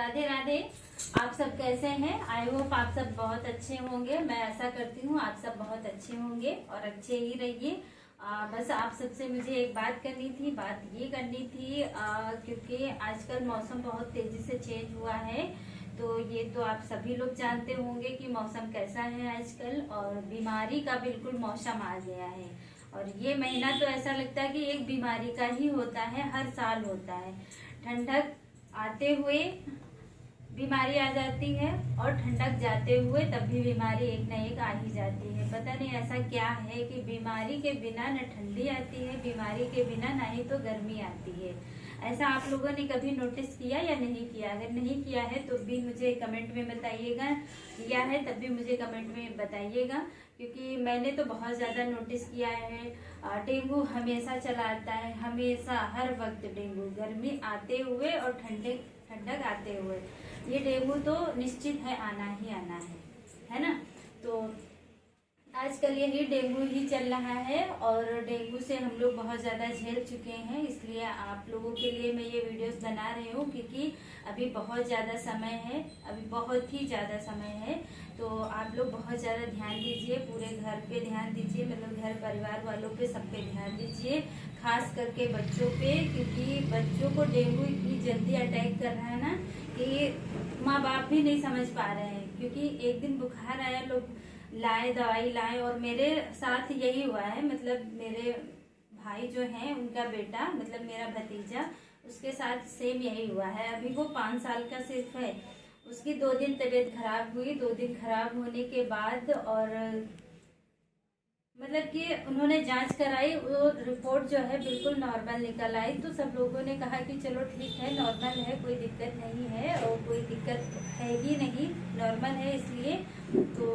राधे राधे। आप सब कैसे हैं? आई होप आप सब बहुत अच्छे होंगे। मैं ऐसा करती हूँ आप सब बहुत अच्छे होंगे और अच्छे ही रहिए। बस आप सबसे मुझे एक बात करनी थी। बात ये करनी थी क्योंकि आजकल मौसम बहुत तेजी से चेंज हुआ है। तो ये तो आप सभी लोग जानते होंगे कि मौसम कैसा है आजकल, और बीमारी का बिल्कुल मौसम आ गया है। और ये महीना तो ऐसा लगता है कि एक बीमारी का ही होता है, हर साल होता है। ठंडक आते हुए बीमारी आ जाती है और ठंडक जाते हुए तब भी बीमारी एक न एक आ ही जाती है। पता नहीं ऐसा क्या है कि बीमारी के बिना न ठंडी आती है, बीमारी के बिना ना ही तो गर्मी आती है। ऐसा आप लोगों ने कभी नोटिस किया या नहीं किया? अगर नहीं किया है तो भी मुझे कमेंट में बताइएगा, किया है तब भी मुझे कमेंट में बताइएगा, क्योंकि मैंने तो बहुत ज़्यादा नोटिस किया है। डेंगू हमेशा चला आता है, हमेशा हर वक्त डेंगू, गर्मी आते हुए और ठंडक आते हुए ये डेंगू तो निश्चित है, आना ही आना है ना। तो आजकल यही डेंगू ही चल रहा है और डेंगू से हम लोग बहुत ज़्यादा झेल चुके हैं। इसलिए आप लोगों के लिए मैं ये वीडियोस बना रही हूँ, क्योंकि अभी बहुत ज़्यादा समय है, अभी बहुत ही ज़्यादा समय है। तो आप लोग बहुत ज़्यादा ध्यान दीजिए, पूरे घर पे ध्यान दीजिए, मतलब घर परिवार वालों पे, सब पे ध्यान दीजिए, खास करके बच्चों पे, क्योंकि बच्चों को डेंगू इतनी जल्दी अटैक कर रहा है ना कि माँ बाप भी नहीं समझ पा रहे हैं। क्योंकि एक दिन बुखार आया, लोग लाए, दवाई लाए, और मेरे साथ यही हुआ है। मतलब मेरे भाई जो हैं उनका बेटा, मतलब मेरा भतीजा, उसके साथ सेम यही हुआ है। अभी वो 5 साल का सिर्फ है। उसकी 2 दिन तबीयत खराब हुई। 2 दिन खराब होने के बाद और मतलब कि उन्होंने जांच कराई, वो रिपोर्ट जो है बिल्कुल नॉर्मल निकल आई। तो सब लोगों ने कहा कि चलो ठीक है, नॉर्मल है, कोई दिक्कत नहीं है, और कोई दिक्कत है ही नहीं, नॉर्मल है। इसलिए तो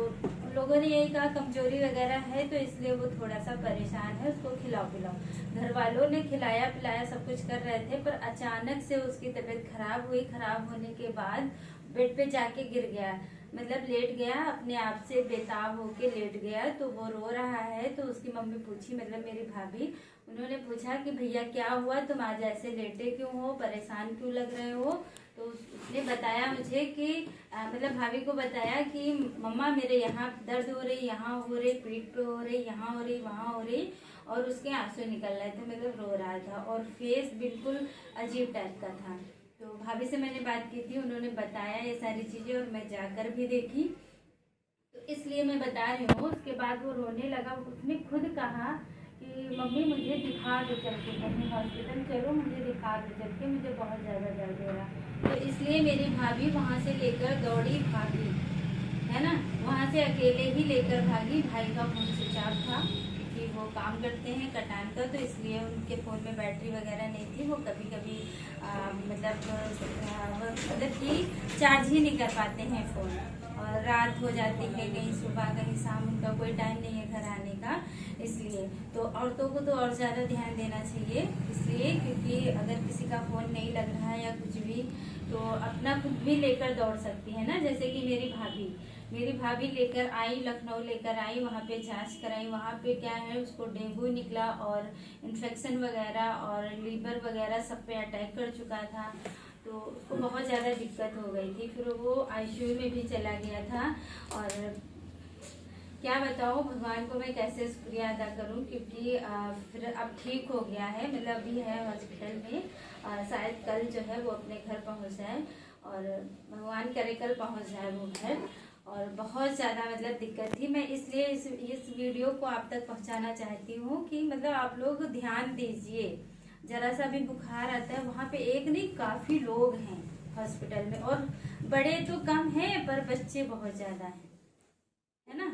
लोगों ने यही कहा कमजोरी वगैरह है, तो इसलिए वो थोड़ा सा परेशान है, उसको खिलाओ पिलाओ। घर वालों ने खिलाया पिलाया सब कुछ कर रहे थे, पर अचानक से उसकी तबीयत खराब हुई। खराब होने के बाद बेड पे जाके गिर गया, मतलब लेट गया, अपने आप से बेताब होके लेट गया। तो वो रो रहा है। तो उसकी मम्मी पूछी, मतलब मेरी भाभी, उन्होंने पूछा कि भैया क्या हुआ, तुम आज ऐसे लेटे क्यों हो, परेशान क्यों लग रहे हो? तो उसने बताया मुझे कि मतलब भाभी को बताया कि मम्मा मेरे यहाँ दर्द हो रही, यहाँ हो रही, पीठ पे हो रही, यहाँ हो रही, वहाँ हो रही, और उसके आंसू निकल रहे थे, मतलब रो रहा था, और फेस बिल्कुल अजीब टाइप का था। तो भाभी से मैंने बात की थी, उन्होंने बताया ये सारी चीज़ें, और मैं जाकर भी देखी, तो इसलिए मैं बता रही हूँ। उसके बाद वो रोने लगा। उसने खुद कहा कि मम्मी मुझे दिखा दो चल के, कहीं हॉस्पिटल चलो, मुझे दिखा दो चल के, मुझे बहुत ज़्यादा दर्द हो रहा। तो इसलिए मेरी भाभी वहाँ से लेकर दौड़ी भागी, है ना, वहाँ से अकेले ही लेकर भागी। भाई का फोन स्विच ऑफ था, क्योंकि वो काम करते हैं कटान का, तो इसलिए उनके फ़ोन में बैटरी वगैरह नहीं थी। वो कभी कभी मतलब कि चार्ज ही नहीं कर पाते हैं फ़ोन, और रात हो जाती है, कहीं सुबह कहीं शाम, उनका कोई टाइम नहीं है घर आने का। इसलिए तो औरतों को तो और ज़्यादा ध्यान देना चाहिए, इसलिए क्योंकि अगर किसी का फ़ोन नहीं लग रहा है या कुछ भी, तो अपना खुद भी लेकर दौड़ सकती है ना। जैसे कि मेरी भाभी लेकर आई, लखनऊ लेकर आई, वहाँ पे जांच कराई। वहाँ पे क्या है, उसको डेंगू निकला, और इन्फेक्शन वगैरह और लीवर वगैरह सब पे अटैक कर चुका था। तो उसको बहुत ज़्यादा दिक्कत हो गई थी, फिर वो आईसीयू में भी चला गया था। और क्या बताओ भगवान को मैं कैसे शुक्रिया अदा करूं, क्योंकि फिर अब ठीक हो गया है, मतलब अभी है हॉस्पिटल में। शायद कल जो है वो अपने घर पहुंच जाए, और भगवान करे कल पहुंच जाए वो घर। और बहुत ज़्यादा मतलब दिक्कत थी। मैं इसलिए इस वीडियो को आप तक पहुंचाना चाहती हूँ कि मतलब आप लोग ध्यान दीजिए। जरा सा भी बुखार आता है, वहाँ पे एक नहीं काफ़ी लोग हैं हॉस्पिटल में, और बड़े तो कम हैं पर बच्चे बहुत ज़्यादा हैं, है ना,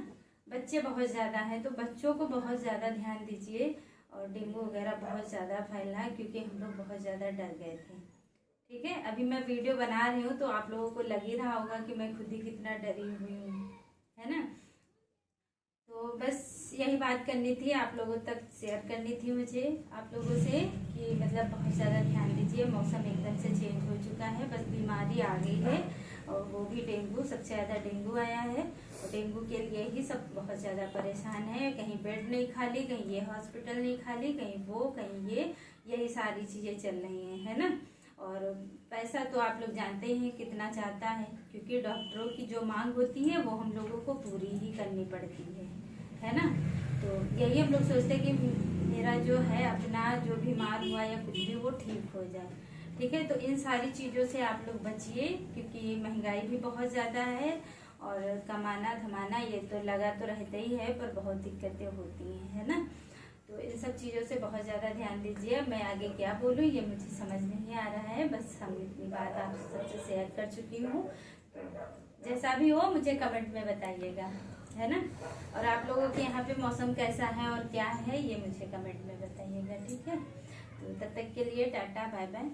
बच्चे बहुत ज़्यादा हैं। तो बच्चों को बहुत ज़्यादा ध्यान दीजिए। और डेंगू वगैरह बहुत ज़्यादा फैल रहा है, क्योंकि हम लोग बहुत ज़्यादा डर गए थे। ठीक है, अभी मैं वीडियो बना रही हूँ तो आप लोगों को लग ही रहा होगा कि मैं खुद ही कितना डरी हुई हूँ, है ना। तो बस यही बात करनी थी, आप लोगों तक शेयर करनी थी मुझे आप लोगों से, कि मतलब बहुत ज़्यादा ध्यान दीजिए। मौसम एकदम से चेंज हो चुका है, बस बीमारी आ गई है, और वो भी डेंगू, सबसे ज़्यादा डेंगू आया है। और डेंगू के लिए ही सब बहुत ज़्यादा परेशान है। कहीं बेड नहीं खाली, कहीं ये हॉस्पिटल नहीं खाली, कहीं वो, कहीं ये, यही सारी चीज़ें चल रही हैं, है ना। और पैसा तो आप लोग जानते ही हैं कितना चाहता है, क्योंकि डॉक्टरों की जो मांग होती है वो हम लोगों को पूरी ही करनी पड़ती है ना। तो यही हम लोग सोचते हैं कि मेरा जो है अपना जो बीमार हुआ या कुछ भी वो ठीक हो जाए। ठीक है, तो इन सारी चीज़ों से आप लोग बचिए, क्योंकि महंगाई भी बहुत ज़्यादा है और कमाना धमाना ये तो लगा तो रहता ही है, पर बहुत दिक्कतें होती हैं, है ना। तो इन सब चीज़ों से बहुत ज़्यादा ध्यान दीजिए। मैं आगे क्या बोलूँ ये मुझे समझ नहीं आ रहा है, बस हम इतनी बात आप सबसे शेयर कर चुकी हूँ। तो जैसा भी हो मुझे कमेंट में बताइएगा, है ना। और आप लोगों के यहाँ पे मौसम कैसा है और क्या है ये मुझे कमेंट में बताइएगा, ठीक है। तो तब तक के लिए टाटा बाय बाय।